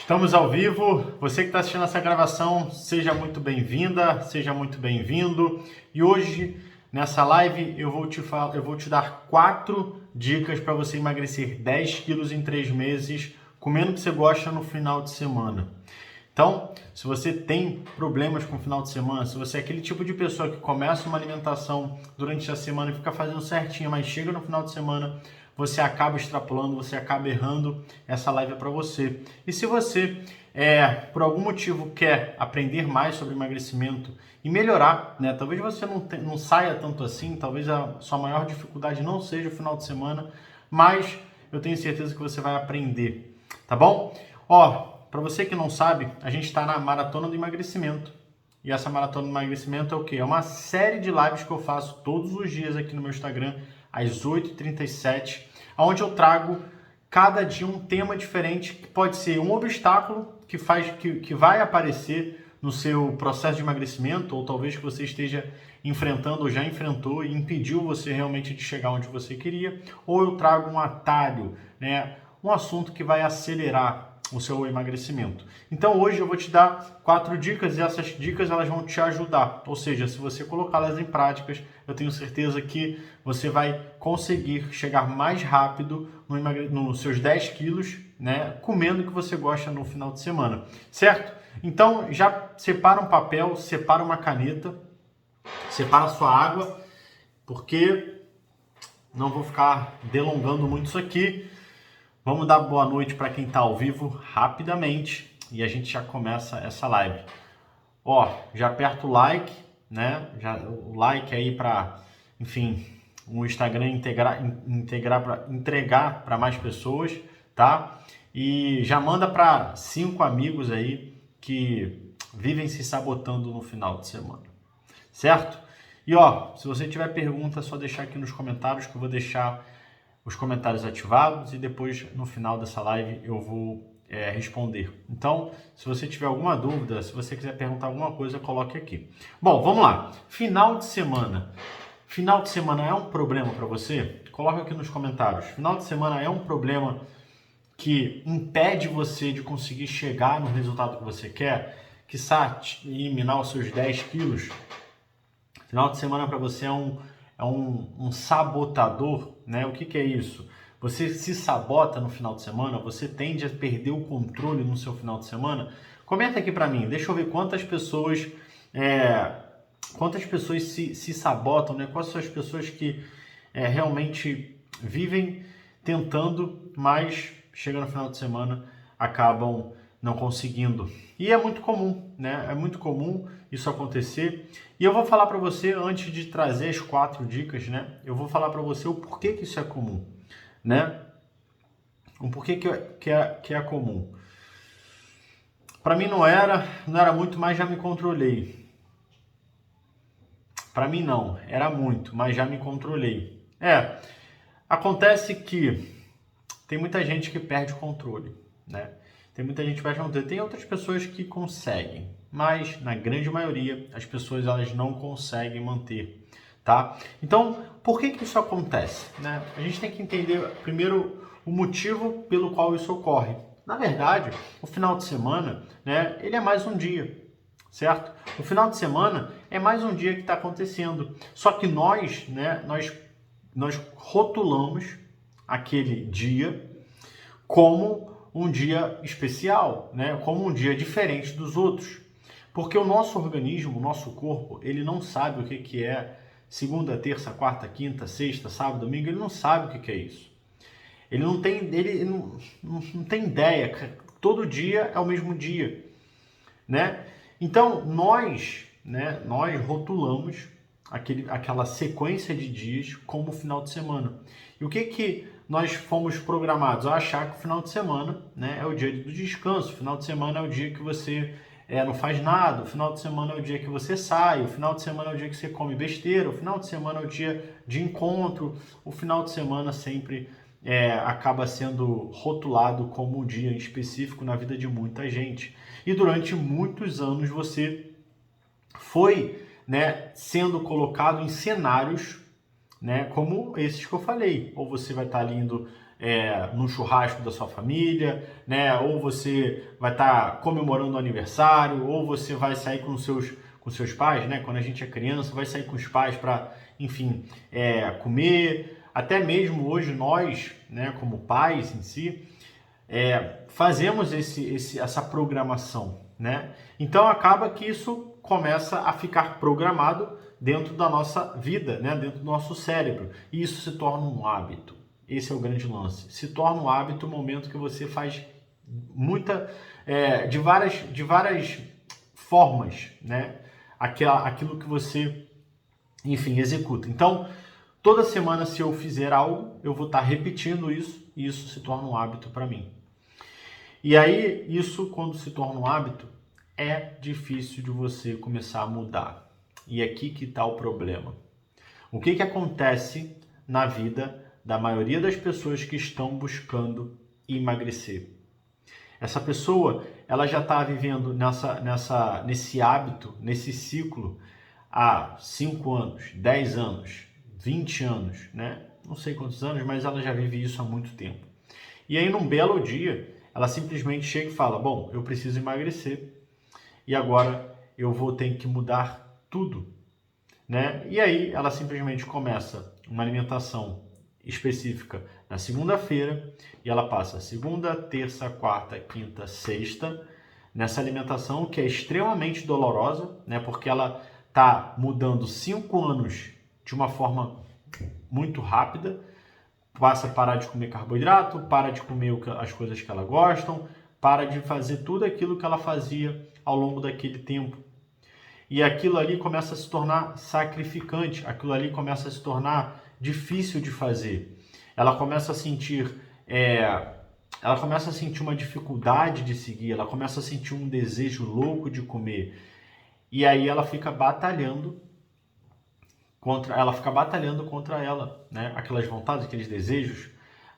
Estamos ao vivo. Você que está assistindo essa gravação, seja muito bem-vinda, seja muito bem-vindo. E hoje, nessa live, eu vou te dar 4 dicas para você emagrecer 10 quilos em 3 meses, comendo o que você gosta no final de semana. Então, se você tem problemas com o final de semana, se você é aquele tipo de pessoa que começa uma alimentação durante a semana e fica fazendo certinho, mas chega no final de semana, você acaba extrapolando, você acaba errando, essa live é para você. E se você, por algum motivo, quer aprender mais sobre emagrecimento e melhorar, né? Talvez você não saia tanto assim, talvez a sua maior dificuldade não seja o final de semana, mas eu tenho certeza que você vai aprender, tá bom? Ó, para você que não sabe, a gente está na Maratona do Emagrecimento. E essa Maratona do Emagrecimento é o quê? É uma série de lives que eu faço todos os dias aqui no meu Instagram, às 8h37, onde eu trago cada dia um tema diferente, que pode ser um obstáculo que vai aparecer no seu processo de emagrecimento, ou talvez que você esteja enfrentando ou já enfrentou e impediu você realmente de chegar onde você queria, ou eu trago um atalho, né? Um assunto que vai acelerar o seu emagrecimento. Então hoje eu vou te dar 4 dicas e essas dicas elas vão te ajudar. Ou seja, se você colocá-las em práticas, eu tenho certeza que você vai conseguir chegar mais rápido nos seus 10 quilos, né, comendo o que você gosta no final de semana, certo? Então já separa um papel, separa uma caneta, separa a sua água, porque não vou ficar delongando muito isso aqui. Vamos dar boa noite para quem está ao vivo rapidamente e a gente já começa essa live. Ó, já aperta o like, né? O like aí para, enfim, o Instagram entregar para mais pessoas, tá? E já manda para 5 amigos aí que vivem se sabotando no final de semana, certo? E ó, se você tiver pergunta, é só deixar aqui nos comentários que eu vou deixar os comentários ativados e depois no final dessa live eu vou responder. Então, se você tiver alguma dúvida, se você quiser perguntar alguma coisa, coloque aqui. Bom, vamos lá. Final de semana. Final de semana é um problema para você? Coloque aqui nos comentários. Final de semana é um problema que impede você de conseguir chegar no resultado que você quer? Quiçá eliminar os seus 10 quilos? Final de semana para você é um sabotador, né? O que é isso? Você se sabota no final de semana, você tende a perder o controle no seu final de semana? Comenta aqui para mim, deixa eu ver quantas pessoas se sabotam, né? Quais são as pessoas que realmente vivem tentando, mas chega no final de semana, acabam não conseguindo. E é muito comum, né? É muito comum isso acontecer. E eu vou falar para você, antes de trazer as 4 dicas, né? Eu vou falar para você o porquê que isso é comum, né? O porquê que é comum. Para mim não era muito, mas já me controlei. Para mim não, era muito, mas já me controlei. Acontece que tem muita gente que perde o controle, né? Tem muita gente que perde o controle. Tem outras pessoas que conseguem, mas na grande maioria as pessoas elas não conseguem manter, tá? Então, por que isso acontece, né? A gente tem que entender primeiro o motivo pelo qual isso ocorre. Na verdade, o final de semana, né, ele é mais um dia, certo? O final de semana é mais um dia que está acontecendo. Só que nós, né, nós rotulamos aquele dia como um dia especial, né? Como um dia diferente dos outros. Porque o nosso organismo, o nosso corpo, ele não sabe o que é segunda, terça, quarta, quinta, sexta, sábado, domingo, ele não sabe o que é isso. Ele não tem ideia. Todo dia é o mesmo dia, né? Então, nós rotulamos aquela sequência de dias como final de semana. E o que nós fomos programados a achar que o final de semana, né, é o dia do descanso, o final de semana é o dia que você não faz nada, o final de semana é o dia que você sai, o final de semana é o dia que você come besteira, o final de semana é o dia de encontro, o final de semana sempre acaba sendo rotulado como um dia específico na vida de muita gente. E durante muitos anos você foi, né, sendo colocado em cenários, né, como esses que eu falei. Ou você vai estar indo no churrasco da sua família, né? Ou você vai estar comemorando o aniversário, ou você vai sair com seus pais, né? Quando a gente é criança, vai sair com os pais para, enfim, comer. Até mesmo hoje nós, né, como pais em si, fazemos essa programação, né? Então acaba que isso começa a ficar programado dentro da nossa vida, né? Dentro do nosso cérebro, e isso se torna um hábito. Esse é o grande lance. Se torna um hábito o momento que você faz de várias formas, né? Aquilo que você, enfim, executa. Então, toda semana, se eu fizer algo, eu vou estar repetindo isso, e isso se torna um hábito para mim. E aí, isso, quando se torna um hábito, é difícil de você começar a mudar. E aqui que está o problema. O que acontece na vida da maioria das pessoas que estão buscando emagrecer? Essa pessoa, ela já está vivendo nesse hábito, nesse ciclo, há 5 anos, 10 anos, 20 anos, né? Não sei quantos anos, mas ela já vive isso há muito tempo. E aí, num belo dia, ela simplesmente chega e fala: bom, eu preciso emagrecer e agora eu vou ter que mudar tudo, né? E aí ela simplesmente começa uma alimentação específica na segunda-feira e ela passa segunda, terça, quarta, quinta, sexta nessa alimentação que é extremamente dolorosa, né? Porque ela está mudando 5 anos de uma forma muito rápida. Passa a parar de comer carboidrato, para de comer as coisas que ela gosta, para de fazer tudo aquilo que ela fazia ao longo daquele tempo. E aquilo ali começa a se tornar sacrificante, aquilo ali começa a se tornar difícil de fazer. Ela começa a sentir uma dificuldade de seguir, ela começa a sentir um desejo louco de comer. E aí ela fica batalhando contra ela, né? Aquelas vontades, aqueles desejos,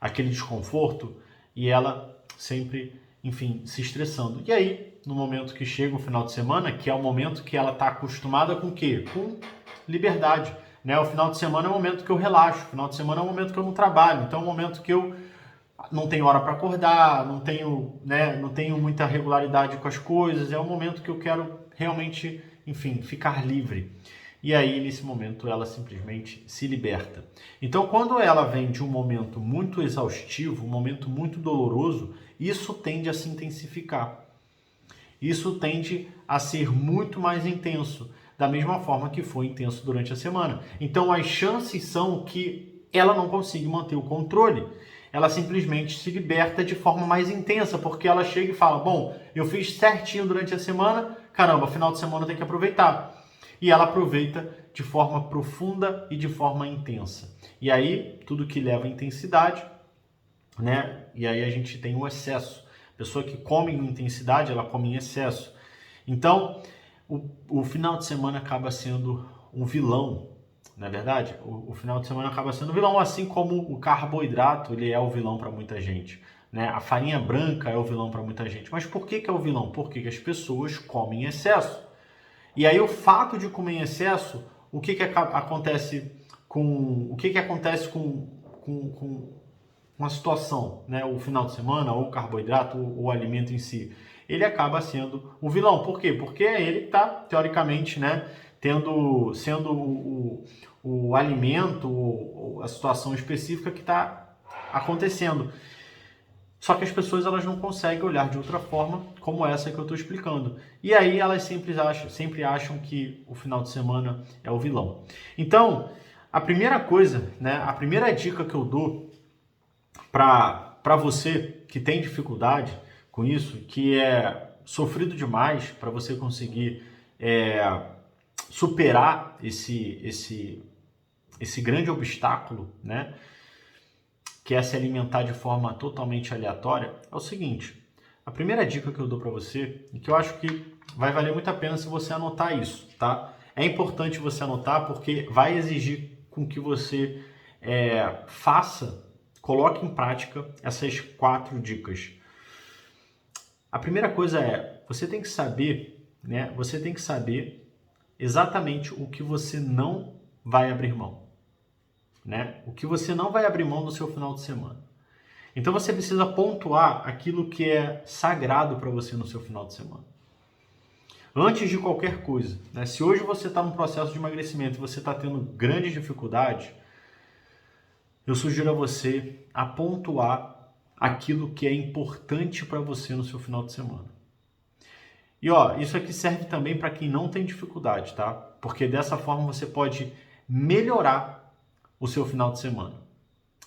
aquele desconforto, e ela sempre, enfim, se estressando. E aí, no momento que chega o final de semana, que é o momento que ela está acostumada com o quê? Com liberdade, né? O final de semana é o momento que eu relaxo, o final de semana é o momento que eu não trabalho, então é o momento que eu não tenho hora para acordar, não tenho muita regularidade com as coisas, é o momento que eu quero realmente, enfim, ficar livre. E aí, nesse momento, ela simplesmente se liberta. Então, quando ela vem de um momento muito exaustivo, um momento muito doloroso, isso tende a se intensificar. Isso tende a ser muito mais intenso, da mesma forma que foi intenso durante a semana. Então, as chances são que ela não consiga manter o controle. Ela simplesmente se liberta de forma mais intensa, porque ela chega e fala: bom, eu fiz certinho durante a semana, caramba, final de semana eu tenho que aproveitar. E ela aproveita de forma profunda e de forma intensa. E aí, tudo que leva à intensidade, né? E aí a gente tem o excesso. A pessoa que come em intensidade, ela come em excesso. Então, o final de semana acaba sendo um vilão, não é verdade? O final de semana acaba sendo um vilão, assim como o carboidrato, ele é o vilão para muita gente. Né? A farinha branca é o vilão para muita gente. Mas por que é o vilão? Porque as pessoas comem em excesso. E aí o fato de comer em excesso, o que acontece com a situação, né? O final de semana, ou o carboidrato, ou o alimento em si, ele acaba sendo o vilão. Por quê? Porque é ele que está, teoricamente, né, sendo o alimento, a situação específica que está acontecendo. Só que as pessoas elas não conseguem olhar de outra forma como essa que eu estou explicando. E aí elas sempre acham que o final de semana é o vilão. Então, a primeira coisa, né, a primeira dica que eu dou para você que tem dificuldade com isso, que é sofrido demais para você conseguir superar esse grande obstáculo, né? Que é se alimentar de forma totalmente aleatória, é o seguinte: a primeira dica que eu dou para você, e que eu acho que vai valer muito a pena se você anotar isso, tá? É importante você anotar porque vai exigir com que você coloque em prática essas 4 dicas. A primeira coisa é, você tem que saber, né? Você tem que saber exatamente o que você não vai abrir mão. Né? O que você não vai abrir mão do seu final de semana. Então você precisa pontuar aquilo que é sagrado para você no seu final de semana. Antes de qualquer coisa, né? Se hoje você está num processo de emagrecimento e você está tendo grandes dificuldades, eu sugiro a você a pontuar aquilo que é importante para você no seu final de semana. E isso aqui serve também para quem não tem dificuldade, tá? Porque dessa forma você pode melhorar o seu final de semana.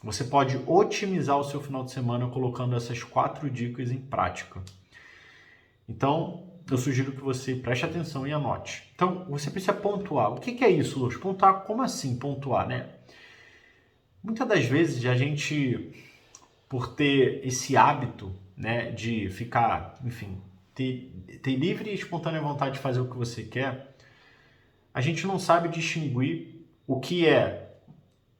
Você pode otimizar o seu final de semana colocando essas 4 dicas em prática. Então, eu sugiro que você preste atenção e anote. Então, você precisa pontuar. O que é isso, Luz? Pontuar? Como assim pontuar, né? Muitas das vezes a gente, por ter esse hábito, né, de ficar, enfim, ter livre e espontânea vontade de fazer o que você quer, a gente não sabe distinguir o que é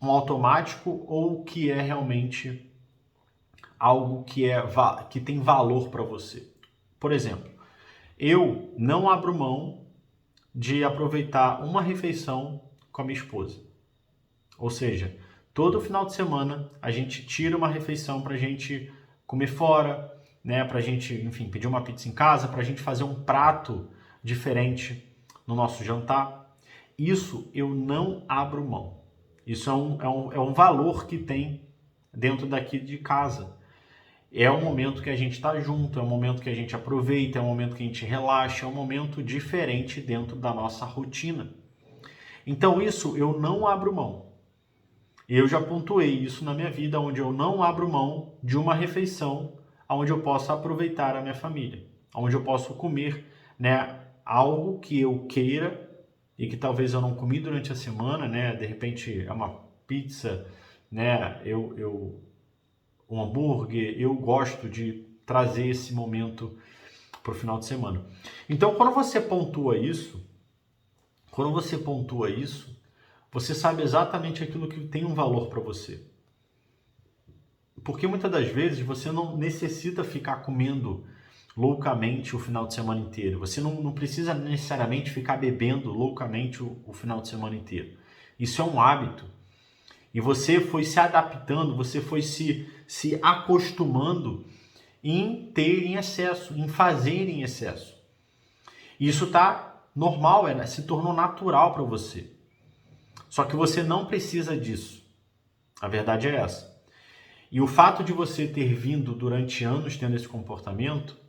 um automático ou o que é realmente algo que tem valor para você. Por exemplo, eu não abro mão de aproveitar uma refeição com a minha esposa. Ou seja, todo final de semana a gente tira uma refeição para a gente comer fora, né? Para a gente, enfim, pedir uma pizza em casa, para a gente fazer um prato diferente no nosso jantar. Isso eu não abro mão. Isso é um valor que tem dentro daqui de casa. É um momento que a gente está junto, é um momento que a gente aproveita, é um momento que a gente relaxa, é um momento diferente dentro da nossa rotina. Então isso eu não abro mão. Eu já pontuei isso na minha vida, onde eu não abro mão de uma refeição onde eu possa aproveitar a minha família, onde eu posso comer, né, algo que eu queira e que talvez eu não comi durante a semana, né? De repente é uma pizza, né? Um hambúrguer. Eu gosto de trazer esse momento para o final de semana. Então, quando você pontua isso, você sabe exatamente aquilo que tem um valor para você. Porque muitas das vezes você não necessita ficar comendo loucamente o final de semana inteiro. Você não precisa necessariamente ficar bebendo loucamente o final de semana inteiro. Isso é um hábito. E você foi se adaptando, você foi se acostumando em ter em excesso, em fazer em excesso. Isso tá normal, se tornou natural para você. Só que você não precisa disso. A verdade é essa. E o fato de você ter vindo durante anos tendo esse comportamento,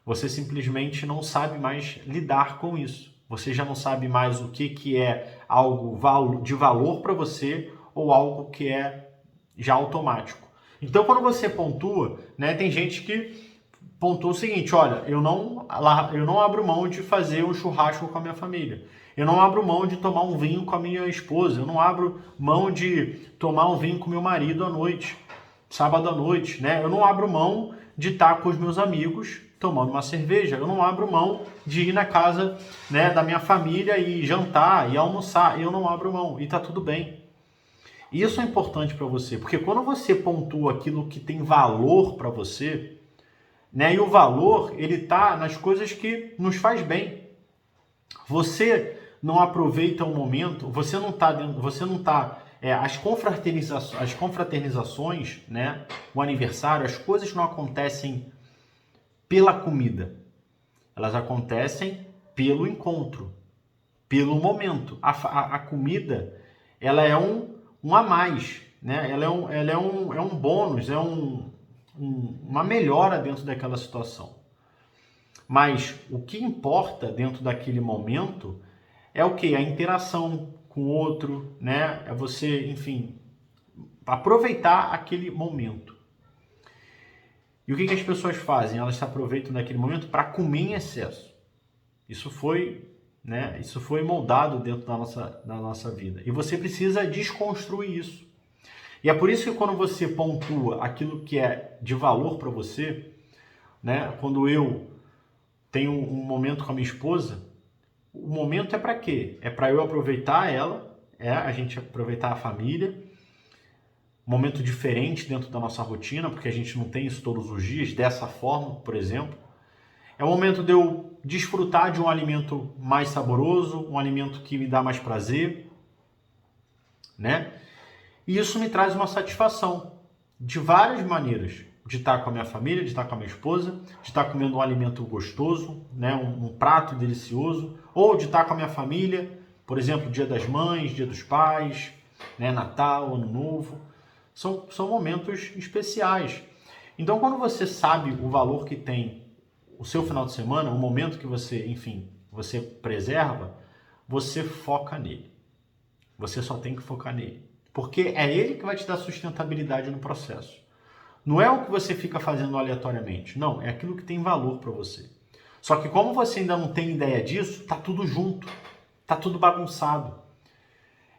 você simplesmente não sabe mais lidar com isso. Você já não sabe mais o que é algo de valor para você ou algo que é já automático. Então, quando você pontua, né, tem gente que pontua o seguinte: olha, eu não abro mão de fazer um churrasco com a minha família. Eu não abro mão de tomar um vinho com a minha esposa. Eu não abro mão de tomar um vinho com meu marido à noite, sábado à noite, né? Eu não abro mão de estar com os meus amigos tomando uma cerveja. Eu não abro mão de ir na casa, né, da minha família e jantar e almoçar. Eu não abro mão e tá tudo bem. Isso é importante para você, porque quando você pontua aquilo que tem valor para você, né, e o valor ele tá nas coisas que nos faz bem. Você não aproveita o momento, você não tá as confraternizações, né, o aniversário, as coisas não acontecem pela comida. Elas acontecem pelo encontro, pelo momento. A comida, ela é um a mais, né? Ela é um bônus, uma melhora dentro daquela situação. Mas o que importa dentro daquele momento é o que? A interação com o outro, né? É você, enfim, aproveitar aquele momento. E o que as pessoas fazem? Elas se aproveitam daquele momento para comer em excesso. Isso foi moldado dentro da nossa vida. E você precisa desconstruir isso. E é por isso que quando você pontua aquilo que é de valor para você, né? Quando eu tenho um momento com a minha esposa, o momento é para quê? É para eu aproveitar ela, a gente aproveitar a família, um momento diferente dentro da nossa rotina, porque a gente não tem isso todos os dias, dessa forma, por exemplo. É o momento de eu desfrutar de um alimento mais saboroso, um alimento que me dá mais prazer, né? E isso me traz uma satisfação. de várias maneiras. De estar com a minha família, de estar com a minha esposa, de estar comendo um alimento gostoso, né, um prato delicioso, ou de estar com a minha família, por exemplo, Dia das Mães, Dia dos Pais, né, Natal, Ano Novo. São momentos especiais. Então, quando você sabe o valor que tem o seu final de semana, o momento que você, enfim, você preserva, você foca nele. Você só tem que focar nele. Porque é ele que vai te dar sustentabilidade no processo. Não é o que você fica fazendo aleatoriamente. Não, é aquilo que tem valor para você. Só que como você ainda não tem ideia disso, tá tudo junto. Tá tudo bagunçado.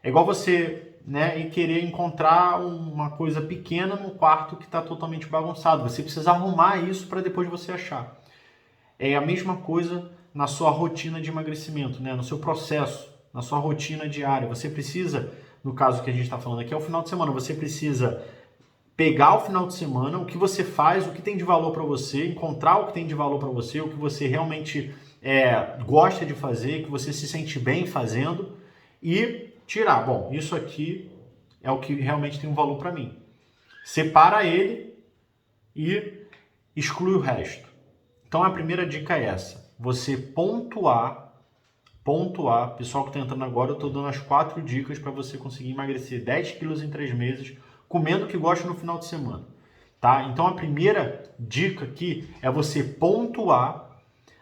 É igual você, né, e querer encontrar uma coisa pequena no quarto que está totalmente bagunçado. Você precisa arrumar isso para depois você achar. É a mesma coisa na sua rotina de emagrecimento, né? No seu processo, na sua rotina diária. Você precisa, no caso que a gente está falando aqui, é o final de semana. Você precisa pegar o final de semana, o que você faz, o que tem de valor para você, encontrar o que tem de valor para você, o que você realmente gosta de fazer, que você se sente bem fazendo e tirar. Bom, isso aqui é o que realmente tem um valor para mim. Separa ele e exclui o resto. Então a primeira dica é essa. Você pontuar, pessoal que está entrando agora, eu estou dando as 4 dicas para você conseguir emagrecer 10 quilos em 3 meses, comendo o que gosta no final de semana. Tá? Então a primeira dica aqui é você pontuar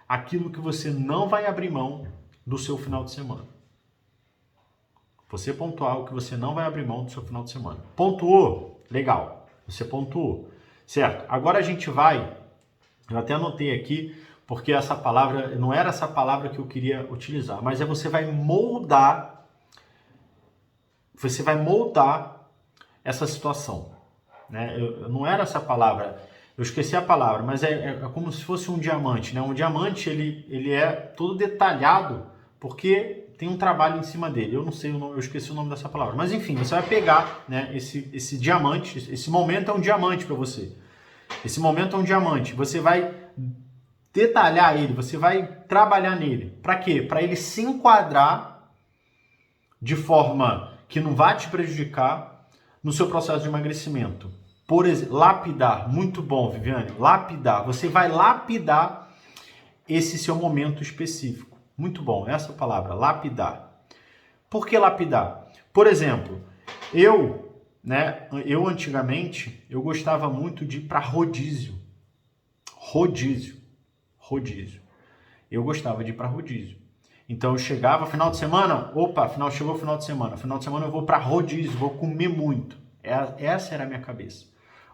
aquilo que você não vai abrir mão do seu final de semana. Você pontuar o que você não vai abrir mão do seu final de semana. Pontuou? Legal. Você pontuou. Certo. Agora a gente vai... Eu até anotei aqui, porque essa palavra... Não era essa palavra que eu queria utilizar, mas você vai moldar... Você vai moldar essa situação. Né? Não era essa palavra... Eu esqueci a palavra, mas é como se fosse um diamante. Né? Um diamante, ele é todo detalhado, porque... tem um trabalho em cima dele. Eu não sei o nome, eu esqueci o nome dessa palavra. Mas enfim, você vai pegar, né, esse diamante, esse momento é um diamante para você. Esse momento é um diamante. Você vai detalhar ele, você vai trabalhar nele. Para quê? Para ele se enquadrar de forma que não vai te prejudicar no seu processo de emagrecimento. Por exemplo, lapidar. Muito bom, Viviane. Lapidar. Você vai lapidar esse seu momento específico. Muito bom, essa palavra, lapidar. Por que lapidar? Por exemplo, eu antigamente, eu gostava muito de ir para rodízio. Rodízio. Eu gostava de ir para rodízio. Então eu chegava, final de semana, chegou o final de semana. Final de semana eu vou para rodízio, vou comer muito. Essa era a minha cabeça.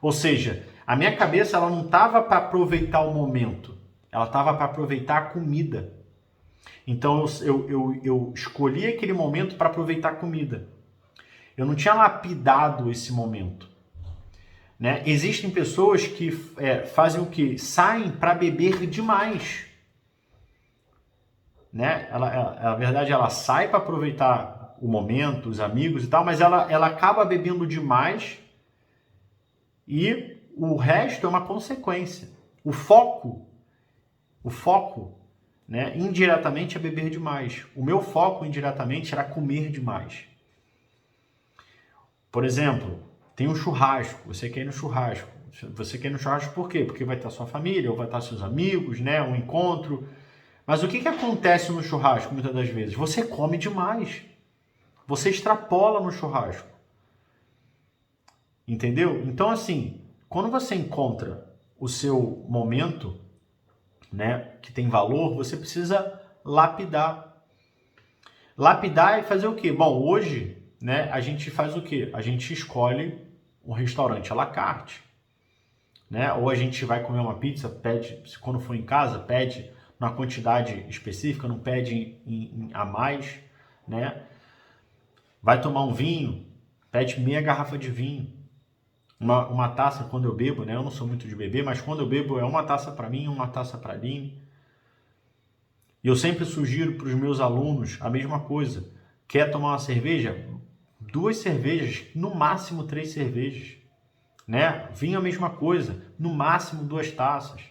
Ou seja, a minha cabeça ela não estava para aproveitar o momento, ela estava para aproveitar a comida. Então eu escolhi aquele momento para aproveitar a comida. Eu não tinha lapidado esse momento. Né? Existem pessoas que fazem o quê? Saem para beber demais. Né? Na verdade, ela sai para aproveitar o momento, os amigos e tal, mas ela acaba bebendo demais e o resto é uma consequência. O foco, né, indiretamente é beber demais. O meu foco indiretamente era comer demais. Por exemplo, tem um churrasco, você quer ir no churrasco. Você quer ir no churrasco por quê? Porque vai estar sua família, ou vai estar seus amigos, né, um encontro. Mas o que acontece no churrasco muitas das vezes? Você come demais. Você extrapola no churrasco. Entendeu? Então, assim, quando você encontra o seu momento, né, que tem valor, você precisa lapidar. Lapidar é fazer o quê? Bom, hoje, né, a gente faz o quê? A gente escolhe um restaurante à la carte, né? Ou a gente vai comer uma pizza, pede, quando for em casa, pede na quantidade específica, não pede a mais, né? Vai tomar um vinho, pede meia garrafa de vinho. Uma taça quando eu bebo, né? Eu não sou muito de beber, mas quando eu bebo é uma taça para mim, uma taça para Aline. E eu sempre sugiro para os meus alunos a mesma coisa. Quer tomar uma cerveja? 2 cervejas, no máximo 3 cervejas. Né? Vinho a mesma coisa, no máximo 2 taças.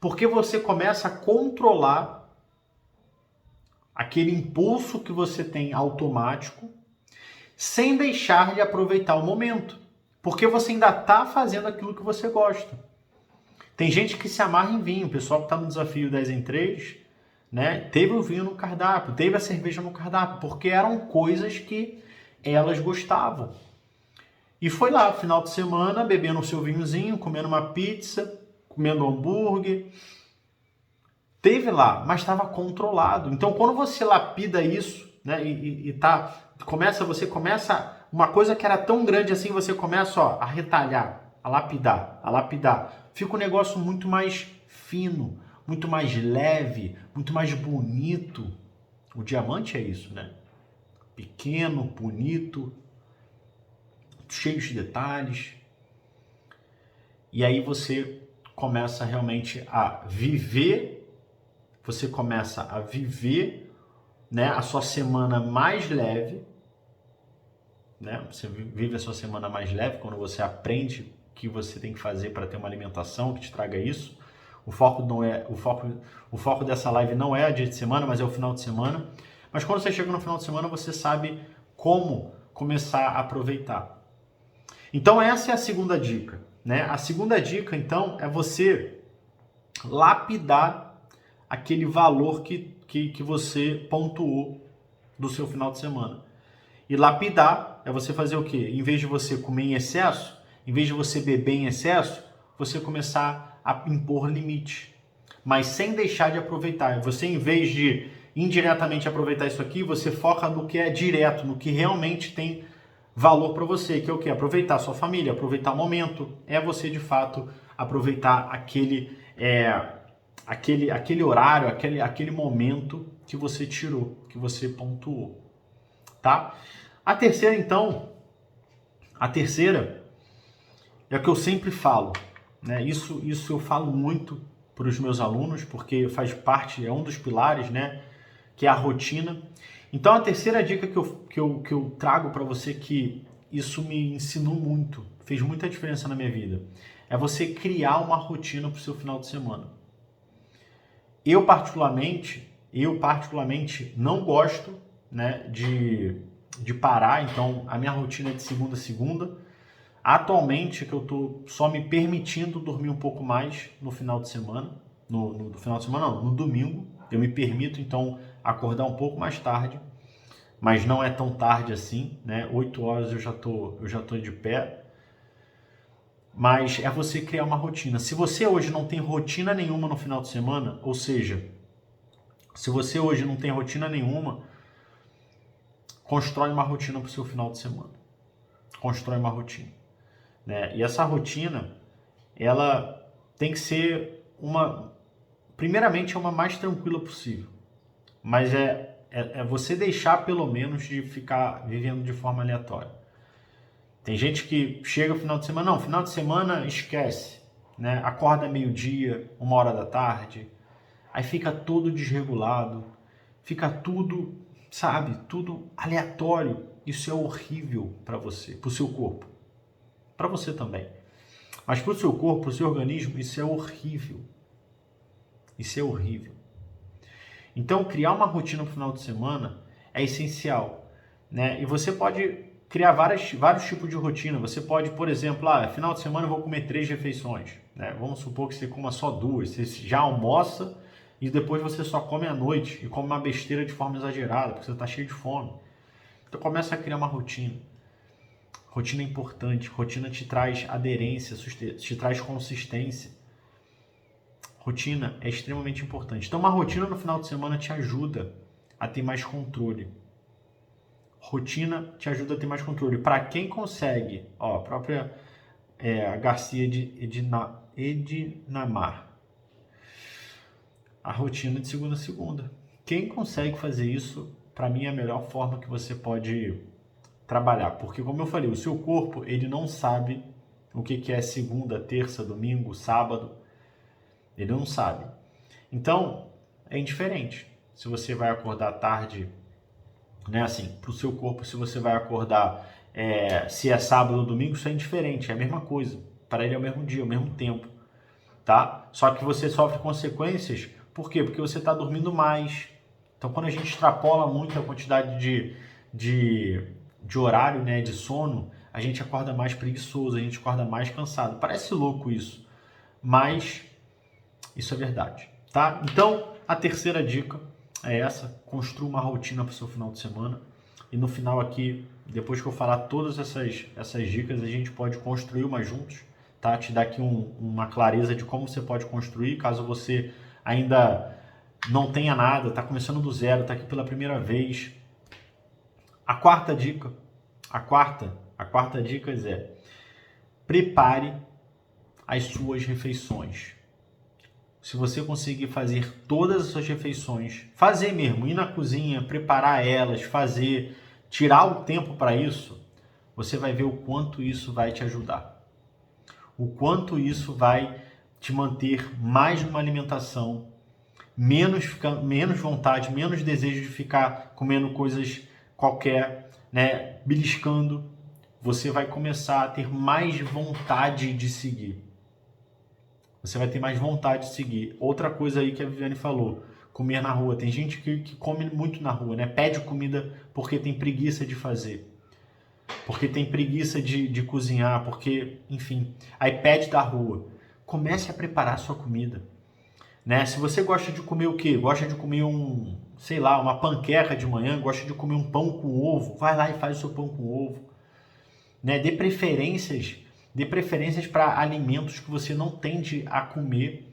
Porque você começa a controlar aquele impulso que você tem automático, sem deixar de aproveitar o momento. Porque você ainda está fazendo aquilo que você gosta. Tem gente que se amarra em vinho, o pessoal que está no desafio 10 em 3, né, teve o vinho no cardápio, teve a cerveja no cardápio, porque eram coisas que elas gostavam. E foi lá, final de semana, bebendo o seu vinhozinho, comendo uma pizza, comendo um hambúrguer. Teve lá, mas estava controlado. Então, quando você lapida isso, né, você começa uma coisa que era tão grande assim, você começa, ó, a retalhar, a lapidar, a lapidar. Fica um negócio muito mais fino, muito mais leve, muito mais bonito. O diamante é isso, né? Pequeno, bonito, cheio de detalhes. E aí você começa realmente a viver, né, a sua semana mais leve, né? Você vive a sua semana mais leve quando você aprende o que você tem que fazer para ter uma alimentação que te traga isso. O foco dessa live não é a dia de semana, mas é o final de semana. Mas quando você chega no final de semana, você sabe como começar a aproveitar. Então essa é a segunda dica, né? A segunda dica, então, é você lapidar aquele valor que você pontuou do seu final de semana. E lapidar é você fazer o quê? Em vez de você comer em excesso, em vez de você beber em excesso, você começar a impor limite. Mas sem deixar de aproveitar. Você, em vez de indiretamente aproveitar isso aqui, você foca no que é direto, no que realmente tem valor para você, que é o quê? Aproveitar a sua família, aproveitar o momento. É você, de fato, aproveitar aquele horário, aquele momento que você tirou, que você pontuou. Tá? A terceira, então, é o que eu sempre falo, né? Isso eu falo muito para os meus alunos, porque faz parte, é um dos pilares, né? Que é a rotina. Então, a terceira dica que eu trago para você, que isso me ensinou muito, fez muita diferença na minha vida, é você criar uma rotina para o seu final de semana. Eu particularmente não gosto, né, de parar, então a minha rotina é de segunda a segunda. Atualmente que eu tô só me permitindo dormir um pouco mais no final de semana, no final de semana não, no domingo, eu me permito então acordar um pouco mais tarde, mas não é tão tarde assim, né? 8 horas eu já tô de pé. Mas é você criar uma rotina. Se você hoje não tem rotina nenhuma no final de semana, ou seja, se você hoje não tem rotina nenhuma, constrói uma rotina para o seu final de semana. Constrói uma rotina, né? E essa rotina, ela tem que ser primeiramente, é uma mais tranquila possível. Mas é você deixar pelo menos de ficar vivendo de forma aleatória. Tem gente que chega no final de semana, não, final de semana esquece, né? Acorda meio-dia, 1h da tarde, aí fica todo desregulado, fica tudo, sabe, tudo aleatório. Isso é horrível para você, para o seu corpo, para você também. Mas para o seu corpo, para o seu organismo, isso é horrível. Isso é horrível. Então, criar uma rotina para o final de semana é essencial, né? E você pode criar vários tipos de rotina. Você pode, por exemplo, final de semana eu vou comer 3 refeições, né? Vamos supor que você coma só 2. Você já almoça e depois você só come à noite e come uma besteira de forma exagerada, porque você está cheio de fome. Então, começa a criar uma rotina. Rotina é importante. Rotina te traz aderência, te traz consistência. Rotina é extremamente importante. Então, uma rotina no final de semana te ajuda a ter mais controle. Rotina te ajuda a ter mais controle. Para quem consegue, a própria a Garcia de Edinamar, a rotina de segunda a segunda. Quem consegue fazer isso, para mim é a melhor forma que você pode trabalhar. Porque, como eu falei, o seu corpo, ele não sabe o que é segunda, terça, domingo, sábado. Ele não sabe. Então, é indiferente. Se você vai acordar tarde, né, assim, para o seu corpo, se você vai acordar, se é sábado ou domingo, isso é indiferente, é a mesma coisa. Para ele é o mesmo dia, o mesmo tempo, tá? Só que você sofre consequências, por quê? Porque você está dormindo mais. Então, quando a gente extrapola muito a quantidade de horário, né, de sono, a gente acorda mais preguiçoso, a gente acorda mais cansado. Parece louco isso, mas isso é verdade, tá? Então, a terceira dica é essa: construa uma rotina para o seu final de semana. E no final aqui, depois que eu falar todas essas dicas, a gente pode construir uma juntos, tá? Te dar aqui uma clareza de como você pode construir, caso você ainda não tenha nada, está começando do zero, está aqui pela primeira vez. A quarta dica é: prepare as suas refeições. Se você conseguir fazer todas as suas refeições, fazer mesmo, ir na cozinha, preparar elas, fazer, tirar o tempo para isso, você vai ver o quanto isso vai te ajudar. O quanto isso vai te manter mais numa alimentação, menos vontade, menos desejo de ficar comendo coisas qualquer, né, beliscando. Você vai começar a ter mais vontade de seguir. Você vai ter mais vontade de seguir. Outra coisa aí que a Viviane falou: comer na rua. Tem gente que come muito na rua, né? Pede comida porque tem preguiça de fazer, porque tem preguiça de cozinhar, porque, enfim, aí pede da rua. Comece a preparar a sua comida, né? Se você gosta de comer o quê? Gosta de comer uma panqueca de manhã, gosta de comer um pão com ovo, vai lá e faz o seu pão com ovo, né? Dê preferências para alimentos que você não tende a comer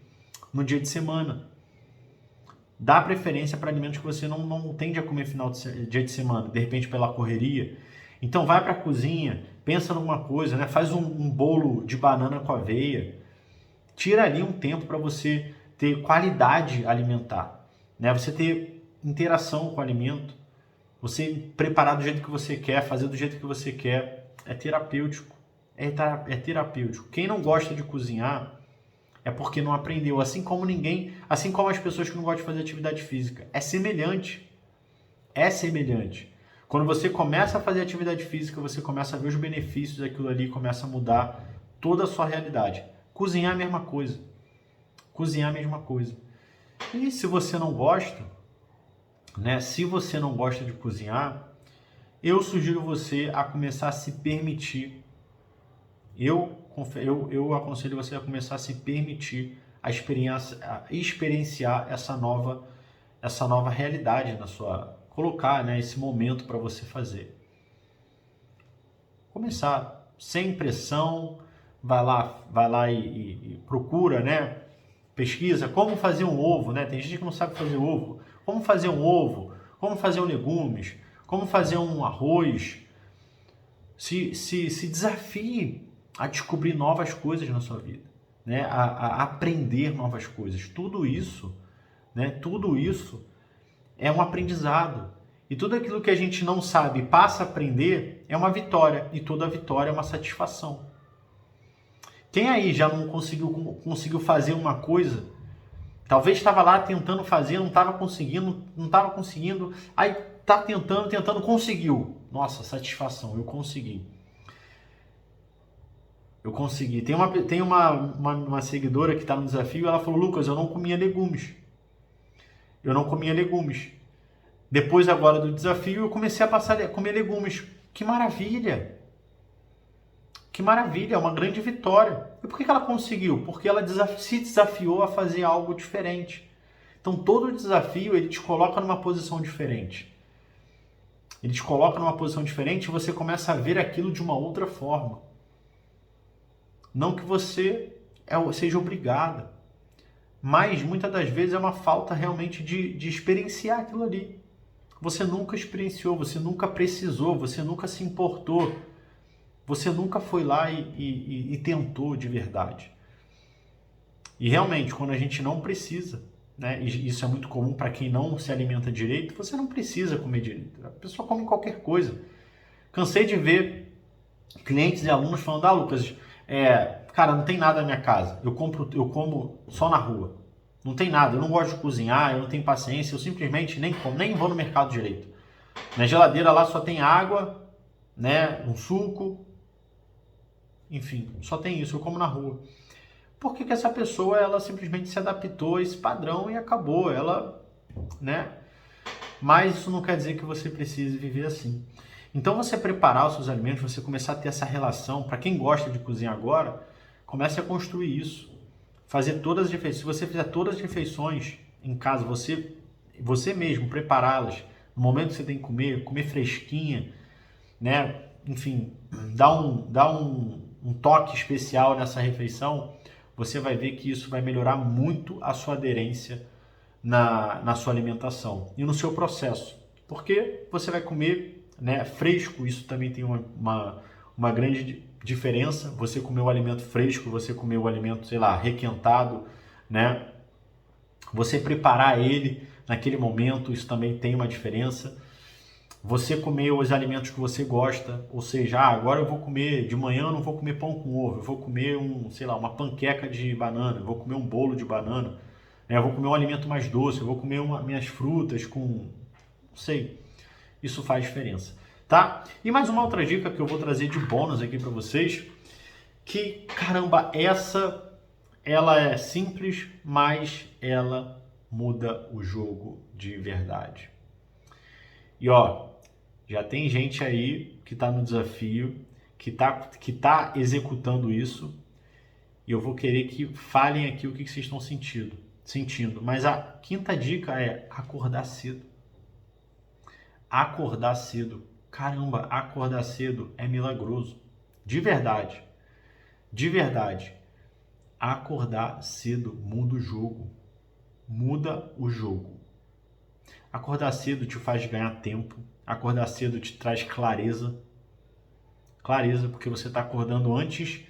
no dia de semana. Dá preferência para alimentos que você não tende a comer dia de semana, de repente pela correria. Então vai para a cozinha, pensa numa coisa, né? Faz um bolo de banana com aveia. Tira ali um tempo para você ter qualidade alimentar, né? Você ter interação com o alimento, você preparar do jeito que você quer, fazer do jeito que você quer. É terapêutico. É terapêutico. Quem não gosta de cozinhar é porque não aprendeu. Assim como as pessoas que não gostam de fazer atividade física. É semelhante. É semelhante. Quando você começa a fazer atividade física, você começa a ver os benefícios daquilo ali, começa a mudar toda a sua realidade. Cozinhar é a mesma coisa. Cozinhar é a mesma coisa. E se você não gosta, né? Se você não gosta de cozinhar, eu sugiro você a começar a se permitir. Eu aconselho você a começar a se permitir a experienciar essa nova realidade na sua, colocar, né, esse momento para você fazer. Começar sem pressão, vai lá e procura, né? Pesquisa como fazer um ovo, né? Tem gente que não sabe fazer ovo. Como fazer um ovo, como fazer legumes, como fazer um arroz. Se desafie a descobrir novas coisas na sua vida, né? A aprender novas coisas. Tudo isso, né? Tudo isso é um aprendizado. E tudo aquilo que a gente não sabe e passa a aprender é uma vitória. E toda vitória é uma satisfação. Quem aí já não conseguiu fazer uma coisa? Talvez estava lá tentando fazer, não estava conseguindo. Aí tá tentando, conseguiu. Nossa, satisfação, eu consegui. Tem uma seguidora que está no desafio, ela falou: Lucas, eu não comia legumes. Depois agora do desafio, eu comecei a passar a comer legumes. Que maravilha! Que maravilha, é uma grande vitória. E por que ela conseguiu? Porque ela se desafiou a fazer algo diferente. Então todo desafio, ele te coloca numa posição diferente. Ele te coloca numa posição diferente e você começa a ver aquilo de uma outra forma. Não que você seja obrigada, mas muitas das vezes é uma falta realmente de experienciar aquilo ali. Você nunca experienciou, você nunca precisou, você nunca se importou, você nunca foi lá e tentou de verdade. E realmente, quando a gente não precisa, né, e isso é muito comum para quem não se alimenta direito, você não precisa comer direito. A pessoa come qualquer coisa. Cansei de ver clientes e alunos falando: Lucas, cara, não tem nada na minha casa, eu como só na rua. Não tem nada, eu não gosto de cozinhar, eu não tenho paciência, eu simplesmente nem vou no mercado direito. Na geladeira lá só tem água, né, um suco, enfim, só tem isso, eu como na rua. Por que essa pessoa, ela simplesmente se adaptou a esse padrão e acabou, né? Mas isso não quer dizer que você precise viver assim. Então você preparar os seus alimentos, você começar a ter essa relação, para quem gosta de cozinhar agora, comece a construir isso. Fazer todas as refeições. Se você fizer todas as refeições em casa, você mesmo prepará-las no momento que você tem que comer fresquinha, né? Enfim, dá um toque especial nessa refeição, você vai ver que isso vai melhorar muito a sua aderência na sua alimentação e no seu processo. Porque você vai comer, né, fresco, isso também tem uma grande diferença. Você comer o alimento fresco, você comer o alimento, sei lá, requentado, né? Você preparar ele naquele momento, isso também tem uma diferença. Você comer os alimentos que você gosta, ou seja, agora eu vou comer, de manhã eu não vou comer pão com ovo, eu vou comer sei lá, uma panqueca de banana, eu vou comer um bolo de banana, né? Eu vou comer um alimento mais doce, eu vou comer minhas frutas com, não sei, isso faz diferença, tá? E mais uma outra dica que eu vou trazer de bônus aqui para vocês, que, caramba, ela é simples, mas ela muda o jogo de verdade. E ó, já tem gente aí que está no desafio, que tá executando isso, e eu vou querer que falem aqui o que vocês estão sentindo. Mas a quinta dica é acordar cedo. Acordar cedo. Caramba, acordar cedo é milagroso. De verdade. De verdade. Acordar cedo muda o jogo. Muda o jogo. Acordar cedo te faz ganhar tempo. Acordar cedo te traz clareza. Clareza, porque você está acordando antes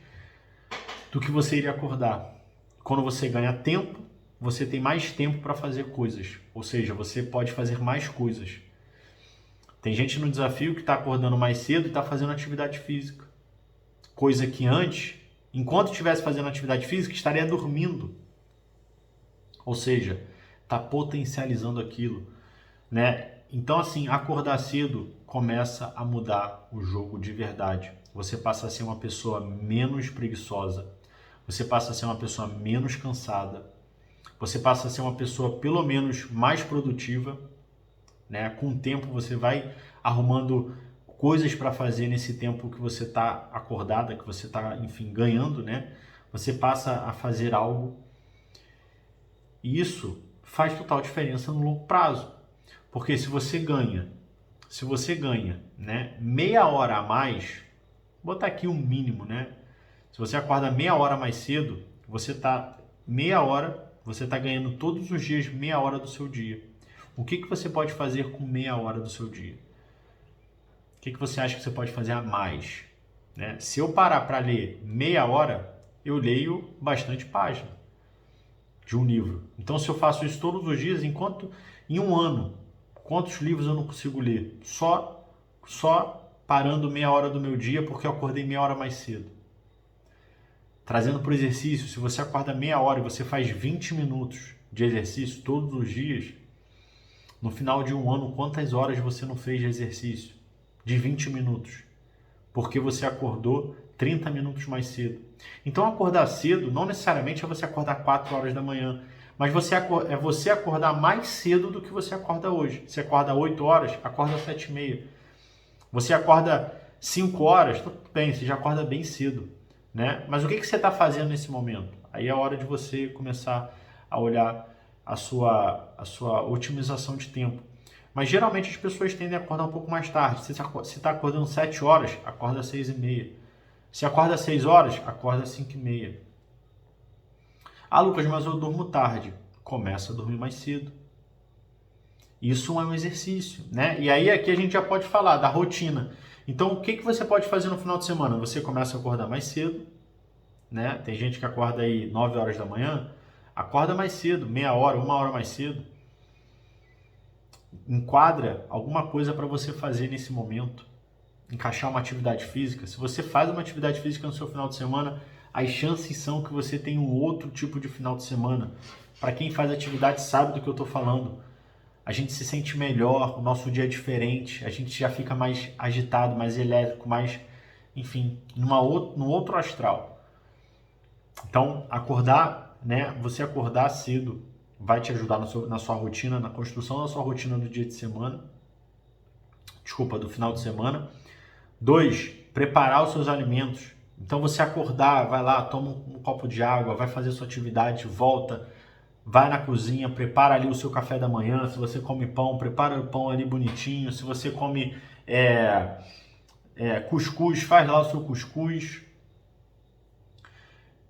do que você iria acordar. Quando você ganha tempo, você tem mais tempo para fazer coisas. Ou seja, você pode fazer mais coisas. Tem gente no desafio que está acordando mais cedo e está fazendo atividade física. Coisa que antes, enquanto estivesse fazendo atividade física, estaria dormindo. Ou seja, está potencializando aquilo, né? Então, assim, acordar cedo começa a mudar o jogo de verdade. Você passa a ser uma pessoa menos preguiçosa. Você passa a ser uma pessoa menos cansada. Você passa a ser uma pessoa, pelo menos, mais produtiva, né? Com o tempo, você vai arrumando coisas para fazer nesse tempo que você está acordada, que você está, enfim, ganhando, né? Você passa a fazer algo. E isso faz total diferença no longo prazo. Porque se você ganha, né, meia hora a mais, vou botar aqui um mínimo, né? Se você acorda meia hora mais cedo, você está ganhando todos os dias meia hora do seu dia. O que você pode fazer com meia hora do seu dia? O que você acha que você pode fazer a mais? Né? Se eu parar para ler meia hora, eu leio bastante página de um livro. Então, se eu faço isso todos os dias, em um ano, quantos livros eu não consigo ler? Só parando meia hora do meu dia porque eu acordei meia hora mais cedo. Trazendo para o exercício, se você acorda meia hora e você faz 20 minutos de exercício todos os dias, no final de um ano, quantas horas você não fez de exercício? De 20 minutos. Porque você acordou 30 minutos mais cedo. Então, acordar cedo não necessariamente é você acordar 4 horas da manhã, mas é você acordar mais cedo do que você acorda hoje. Você acorda 8 horas, acorda 7h30. Você acorda 5 horas, tudo bem, você já acorda bem cedo, né? Mas o que você está fazendo nesse momento? Aí é a hora de você começar a olhar a sua otimização de tempo. Mas geralmente as pessoas tendem a acordar um pouco mais tarde. Se está acordando 7 horas, acorda às 6h30. Se acorda às 6 horas, acorda às 5h30. Ah, Lucas, mas eu durmo tarde. Começa a dormir mais cedo. Isso é um exercício, né? E aí aqui a gente já pode falar da rotina. Então, o que você pode fazer no final de semana? Você começa a acordar mais cedo, né? Tem gente que acorda aí 9 horas da manhã. Acorda mais cedo, meia hora, 1 hora mais cedo. Enquadra alguma coisa para você fazer nesse momento. Encaixar uma atividade física. Se você faz uma atividade física no seu final de semana, as chances são que você tenha um outro tipo de final de semana. Para quem faz atividade sabe do que eu estou falando. A gente se sente melhor, o nosso dia é diferente, a gente já fica mais agitado, mais elétrico, mais, enfim, num outro astral. Então, acordar, né? Você acordar cedo vai te ajudar na sua rotina, na construção da sua rotina do dia de semana. do final de semana. 2, preparar os seus alimentos. Então você acordar, vai lá, toma um copo de água, vai fazer sua atividade, volta, vai na cozinha, prepara ali o seu café da manhã. Se você come pão, prepara o pão ali bonitinho. Se você come cuscuz, faz lá o seu cuscuz.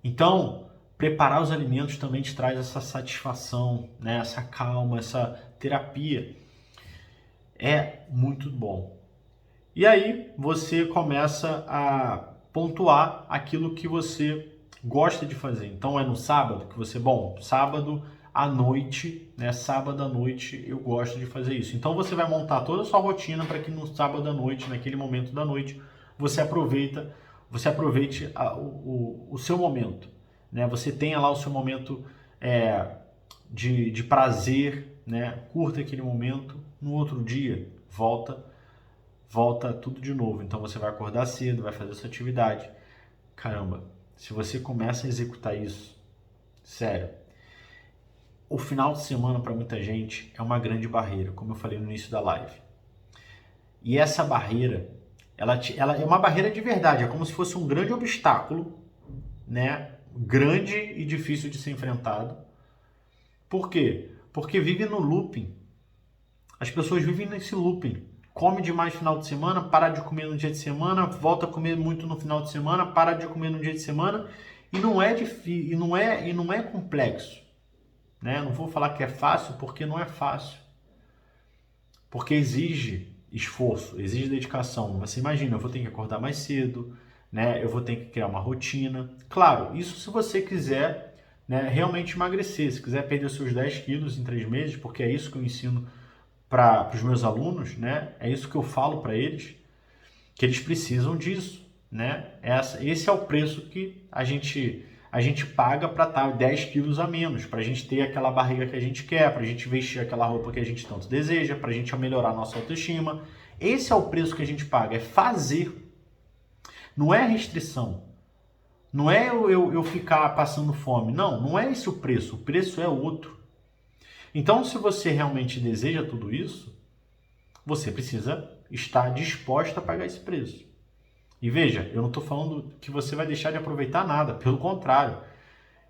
Então, preparar os alimentos também te traz essa satisfação, né? Essa calma, essa terapia. É muito bom. E aí você começa a pontuar aquilo que você gosta de fazer. Então é no sábado que você, sábado à noite, né? Sábado à noite eu gosto de fazer isso. Então você vai montar toda a sua rotina para que no sábado à noite, naquele momento da noite, você aproveite o seu momento, né? Você tenha lá o seu momento de prazer, né? Curta aquele momento, no outro dia volta tudo de novo. Então você vai acordar cedo, vai fazer sua atividade. Caramba, se você começa a executar isso, sério, o final de semana para muita gente é uma grande barreira, como eu falei no início da live. E essa barreira, ela é uma barreira de verdade, é como se fosse um grande obstáculo, né? Grande e difícil de ser enfrentado. Por quê? Porque vive no looping. As pessoas vivem nesse looping. Come demais no final de semana, para de comer no dia de semana, volta a comer muito no final de semana, para de comer no dia de semana, e não é difícil, e não é complexo, né? Não vou falar que é fácil, porque não é fácil. Porque exige esforço, exige dedicação. Você imagina, eu vou ter que acordar mais cedo, né? Eu vou ter que criar uma rotina. Claro, isso se você quiser, né, realmente emagrecer, se quiser perder seus 10 quilos em 3 meses, porque é isso que eu ensino para os meus alunos, né? É isso que eu falo para eles, que eles precisam disso, né? Esse é o preço que a gente paga para estar 10 quilos a menos, para a gente ter aquela barriga que a gente quer, para a gente vestir aquela roupa que a gente tanto deseja, para a gente melhorar a nossa autoestima. Esse é o preço que a gente paga, é fazer. Não é restrição. Não é eu ficar passando fome. Não é esse o preço é outro. Então, se você realmente deseja tudo isso, você precisa estar disposto a pagar esse preço. E veja, eu não estou falando que você vai deixar de aproveitar nada, pelo contrário.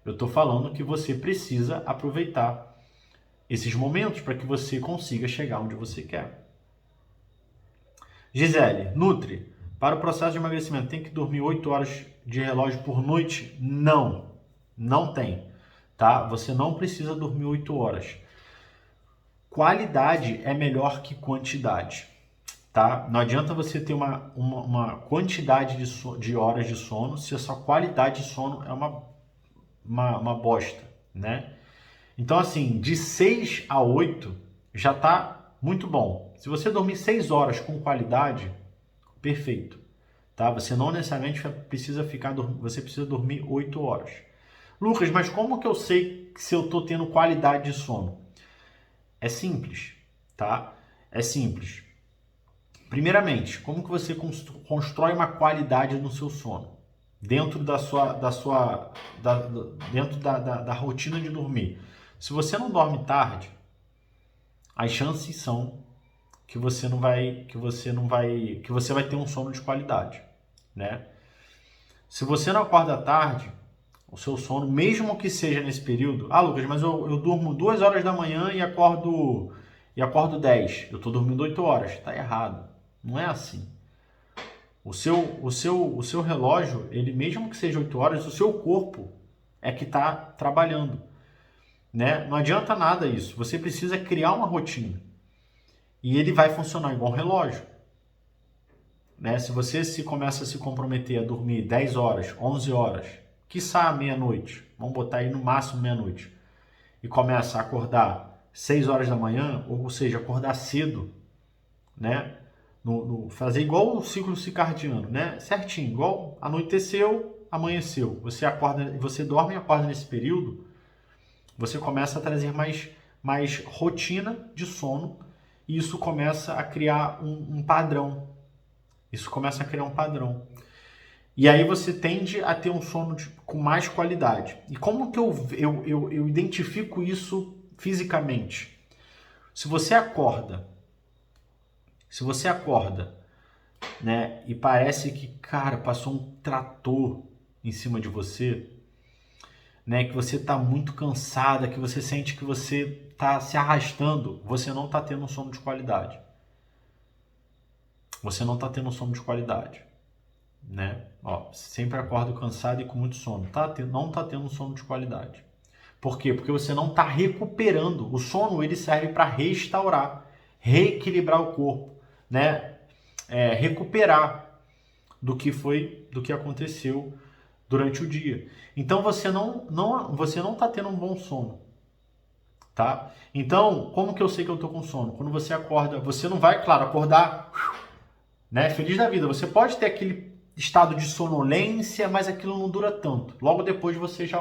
Eu estou falando que você precisa aproveitar esses momentos para que você consiga chegar onde você quer. Gisele, Nutri, para o processo de emagrecimento, tem que dormir 8 horas de relógio por noite? Não tem. Tá? Você não precisa dormir 8 horas. Qualidade é melhor que quantidade, tá? Não adianta você ter uma quantidade de horas de sono se a sua qualidade de sono é uma bosta, né? Então, assim, de 6 a 8 já tá muito bom. Se você dormir 6 horas com qualidade, perfeito, tá? Você não necessariamente você precisa dormir 8 horas. Lucas, mas como que eu sei se eu tô tendo qualidade de sono? É simples, tá? É simples. Primeiramente, como que você constrói uma qualidade no seu sono? Dentro dentro da rotina de dormir. Se você não dorme tarde, as chances são que você vai ter um sono de qualidade, né? Se você não acorda tarde, o seu sono, mesmo que seja nesse período, Lucas, mas eu durmo 2 horas da manhã e acordo 10. Eu estou dormindo 8 horas. Está errado. Não é assim. O seu relógio, ele mesmo que seja 8 horas, o seu corpo é que está trabalhando, né? Não adianta nada isso. Você precisa criar uma rotina. E ele vai funcionar igual um relógio, né? Se você começa a se comprometer a dormir 10 horas, 11 horas, quiçá meia-noite, vamos botar aí no máximo meia-noite, e começa a acordar 6 horas da manhã, ou seja, acordar cedo, né? Fazer igual o ciclo circadiano, né? Certinho, igual anoiteceu, amanheceu. Você dorme e acorda nesse período, você começa a trazer mais rotina de sono, e isso começa a criar um padrão. Isso começa a criar um padrão. E aí você tende a ter um sono com mais qualidade. E como que eu identifico isso fisicamente? Se você acorda Se você acorda, né, e parece que, cara, passou um trator em cima de você, né, que você está muito cansada, que você sente que você está se arrastando, você não está tendo um sono de qualidade. Você não está tendo um sono de qualidade, né? Ó, sempre acorda cansado e com muito sono. Não está tendo um sono de qualidade. Por quê? Porque você não está recuperando. O sono ele serve para restaurar, reequilibrar o corpo, né? Recuperar do que aconteceu durante o dia. Então você não está tendo um bom sono, tá? Então, como que eu sei que eu estou com sono? Quando você acorda, você não vai, claro, acordar, né, feliz da vida. Você pode ter aquele estado de sonolência, mas aquilo não dura tanto. Logo depois você já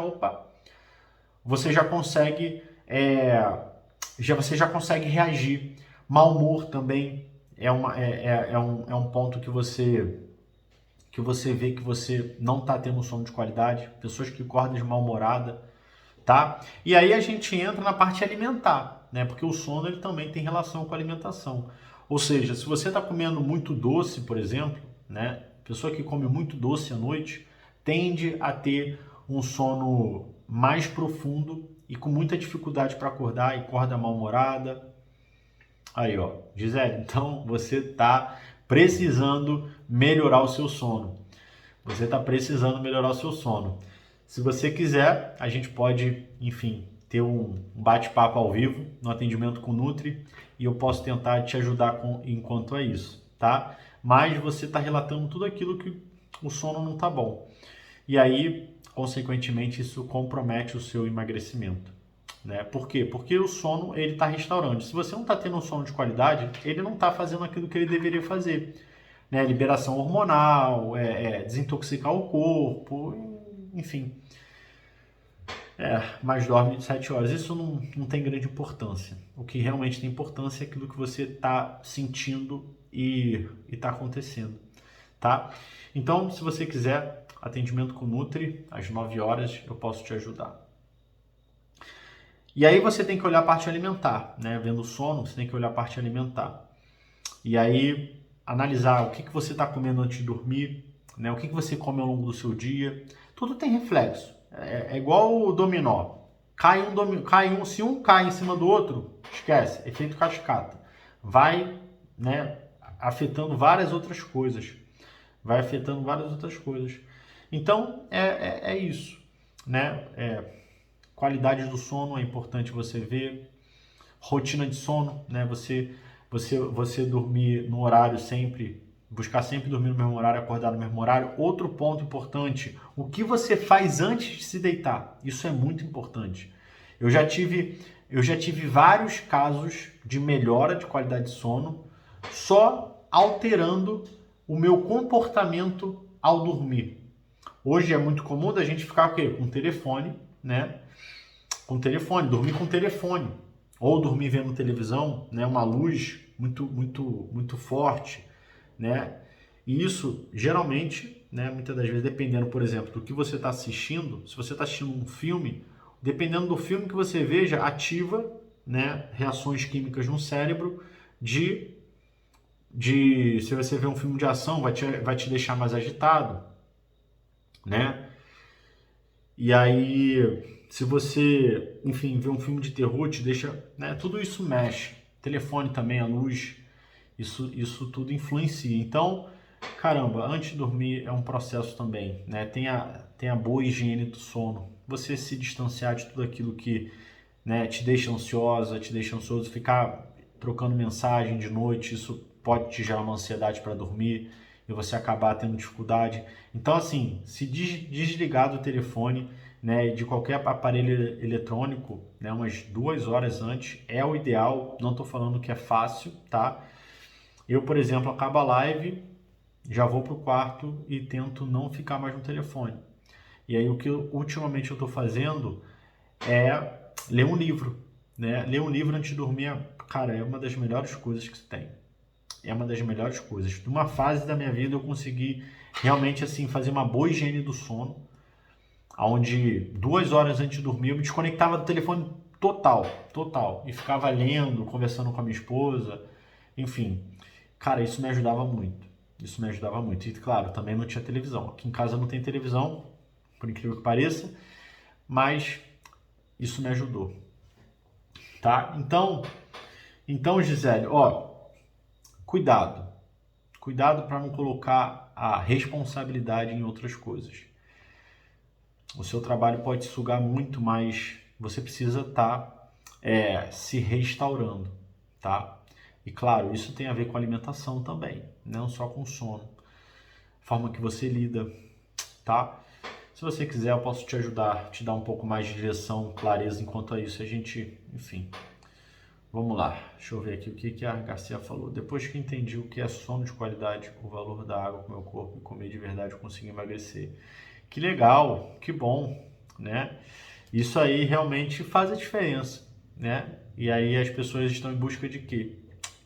consegue, você já consegue reagir. Mau humor também é um ponto que você vê que você não está tendo um sono de qualidade. Pessoas que acordam de mal-humorada, tá? E aí a gente entra na parte alimentar, né? Porque o sono ele também tem relação com a alimentação. Ou seja, se você está comendo muito doce, por exemplo, né? Pessoa que come muito doce à noite tende a ter um sono mais profundo e com muita dificuldade para acordar e acorda mal-humorada. Aí, ó, Gisele, então você está precisando melhorar o seu sono. Você está precisando melhorar o seu sono. Se você quiser, a gente pode, enfim, ter um bate-papo ao vivo no atendimento com o Nutri e eu posso tentar te ajudar enquanto é isso, tá? Mas você está relatando tudo aquilo que o sono não está bom. E aí, consequentemente, isso compromete o seu emagrecimento. Né? Por quê? Porque o sono ele está restaurando. Se você não está tendo um sono de qualidade, ele não está fazendo aquilo que ele deveria fazer. Né? Liberação hormonal, desintoxicar o corpo, enfim. Mas dorme de 7 horas. Isso não tem grande importância. O que realmente tem importância é aquilo que você está sentindo e está acontecendo. Tá? Então, se você quiser atendimento com o Nutri, às 9 horas, eu posso te ajudar. E aí você tem que olhar a parte alimentar, né? Vendo o sono, você tem que olhar a parte alimentar. E aí analisar o que você está comendo antes de dormir, né? O que você come ao longo do seu dia. Tudo tem reflexo. É igual o dominó. Se um cai em cima do outro, esquece, efeito cascata. Vai, né, afetando várias outras coisas. Então, é isso, né? Qualidade do sono é importante você ver. Rotina de sono, né? Você dormir no horário sempre, buscar sempre dormir no mesmo horário, acordar no mesmo horário. Outro ponto importante, o que você faz antes de se deitar. Isso é muito importante. Eu já tive vários casos de melhora de qualidade de sono só alterando o meu comportamento ao dormir. Hoje é muito comum da gente ficar o quê? Com o telefone, né? Dormir com telefone, ou dormir vendo televisão, né, uma luz muito forte, né? E isso geralmente, né, muitas das vezes dependendo, por exemplo, do que você está assistindo, se você está assistindo um filme, dependendo do filme que você veja, ativa, né, reações químicas no cérebro se você vê um filme de ação, vai te deixar mais agitado, né? E aí, se você, enfim, vê um filme de terror, te deixa, né? Tudo isso mexe. Telefone também, a luz, isso tudo influencia. Então, caramba, antes de dormir é um processo também, né? Tenha boa higiene do sono. Você se distanciar de tudo aquilo que, né, te deixa ansioso, ficar trocando mensagem de noite, isso pode te gerar uma ansiedade para dormir e você acabar tendo dificuldade. Então, assim, se desligar do telefone, né, de qualquer aparelho eletrônico, né, umas 2 horas antes é o ideal. Não estou falando que é fácil, tá? Eu, por exemplo, acabo a live, já vou pro quarto e tento não ficar mais no telefone. E aí o que ultimamente eu estou fazendo é ler um livro, né? Ler um livro antes de dormir, cara, é uma das melhores coisas que se tem. É uma das melhores coisas. Numa fase da minha vida eu consegui realmente assim fazer uma boa higiene do sono, onde 2 horas antes de dormir eu me desconectava do telefone total, e ficava lendo, conversando com a minha esposa, enfim. Cara, isso me ajudava muito. Isso me ajudava muito. E claro, também não tinha televisão. Aqui em casa não tem televisão, por incrível que pareça, mas isso me ajudou, tá? Então, Gisele, ó, cuidado. Cuidado para não colocar a responsabilidade em outras coisas. O seu trabalho pode sugar muito, mas você precisa estar se restaurando, tá? E claro, isso tem a ver com alimentação também, não só com sono. Forma que você lida, tá? Se você quiser, eu posso te ajudar, te dar um pouco mais de direção, clareza enquanto a isso. A gente, enfim, vamos lá. Deixa eu ver aqui o que a Garcia falou. Depois que entendi o que é sono de qualidade, o valor da água para o meu corpo e comer de verdade, eu consegui emagrecer. Que legal, que bom, né? Isso aí realmente faz a diferença, né? E aí as pessoas estão em busca de quê?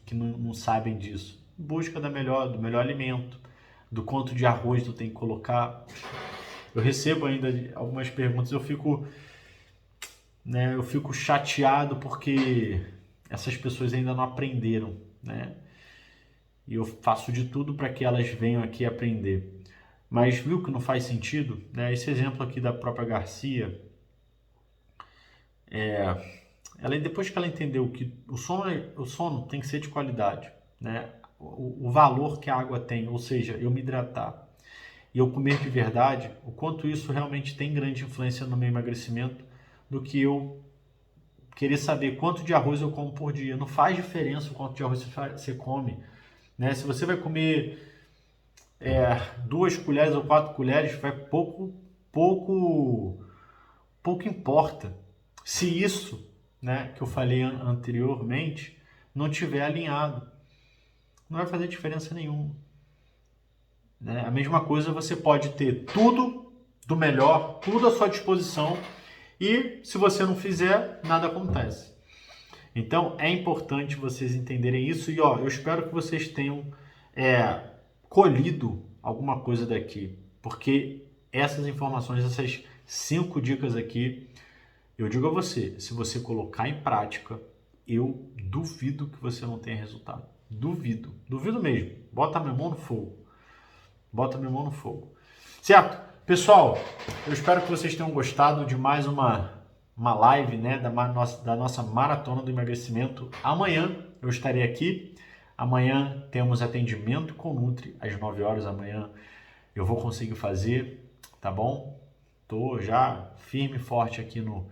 Que não sabem disso. Em busca do melhor alimento, do quanto de arroz tu tem que colocar. Eu recebo ainda algumas perguntas, eu fico chateado porque essas pessoas ainda não aprenderam, né? E eu faço de tudo para que elas venham aqui aprender. Mas viu que não faz sentido, né? Esse exemplo aqui da própria Garcia, ela depois que ela entendeu que o sono tem que ser de qualidade, né? O valor que a água tem, ou seja, eu me hidratar e eu comer de verdade, o quanto isso realmente tem grande influência no meu emagrecimento, do que eu querer saber quanto de arroz eu como por dia. Não faz diferença o quanto de arroz você come, né? Se você vai comer 2 colheres ou 4 colheres, pouco importa. Se isso, né, que eu falei anteriormente, não tiver alinhado, não vai fazer diferença nenhuma. Né? A mesma coisa, você pode ter tudo do melhor, tudo à sua disposição, e se você não fizer, nada acontece. Então é importante vocês entenderem isso, e ó, eu espero que vocês tenham colhido alguma coisa daqui, porque essas informações, essas 5 dicas aqui, eu digo a você, se você colocar em prática, eu duvido que você não tenha resultado. Duvido mesmo. Bota minha mão no fogo. Certo? Pessoal, eu espero que vocês tenham gostado de mais uma live, né, da nossa maratona do emagrecimento. Amanhã eu estarei aqui. Amanhã temos atendimento com Nutri às 9 horas. Amanhã eu vou conseguir fazer, tá bom? Tô já firme e forte aqui no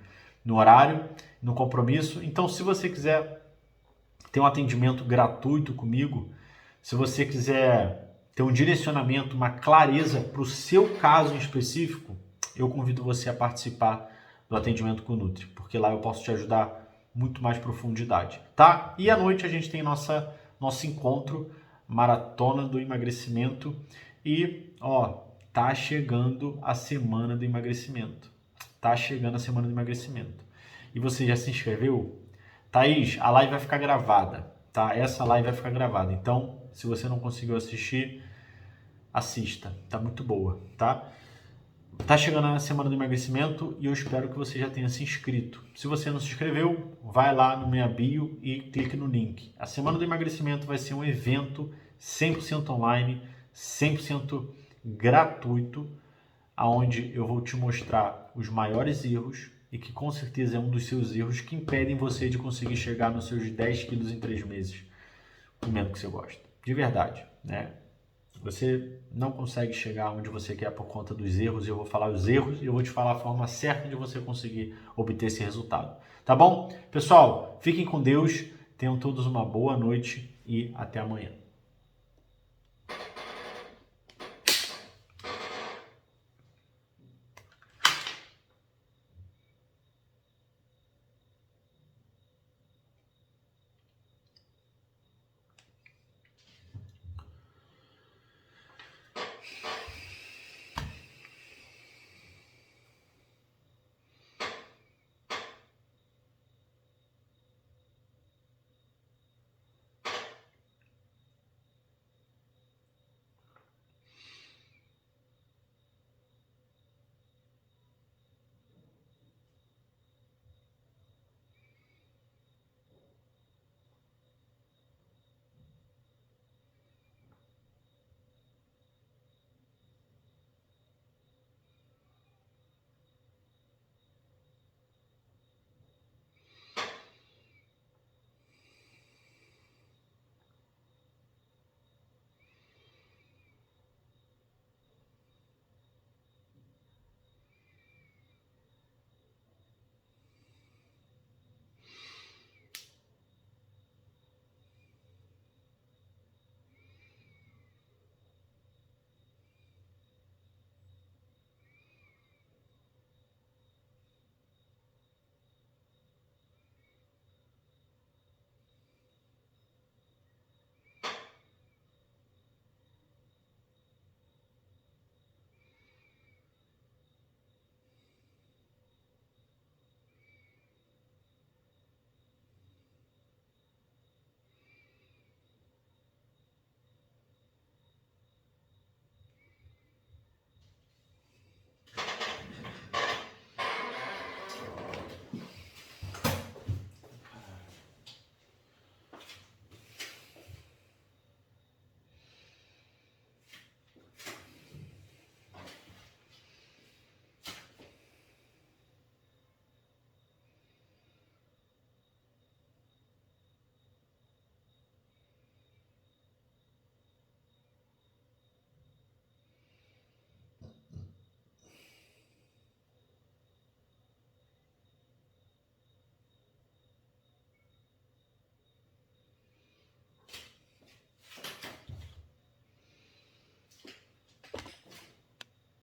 horário, no compromisso. Então, se você quiser ter um atendimento gratuito comigo, se você quiser ter um direcionamento, uma clareza para o seu caso em específico, eu convido você a participar do atendimento com o Nutri, porque lá eu posso te ajudar muito mais profundidade, tá? E à noite a gente tem nosso encontro, maratona do emagrecimento, e ó, tá chegando a semana do emagrecimento. E você já se inscreveu? Thaís, a live vai ficar gravada, tá? Essa live vai ficar gravada. Então, se você não conseguiu assistir, assista. Tá muito boa, tá? Tá chegando a semana do emagrecimento e eu espero que você já tenha se inscrito. Se você não se inscreveu, vai lá no minha bio e clique no link. A semana do emagrecimento vai ser um evento 100% online, 100% gratuito, aonde eu vou te mostrar os maiores erros e que com certeza é um dos seus erros que impedem você de conseguir chegar nos seus 10 quilos em 3 meses, comendo o que você gosta. De verdade, né? Você não consegue chegar onde você quer por conta dos erros. Eu vou falar os erros e eu vou te falar a forma certa de você conseguir obter esse resultado. Tá bom? Pessoal, fiquem com Deus, tenham todos uma boa noite e até amanhã.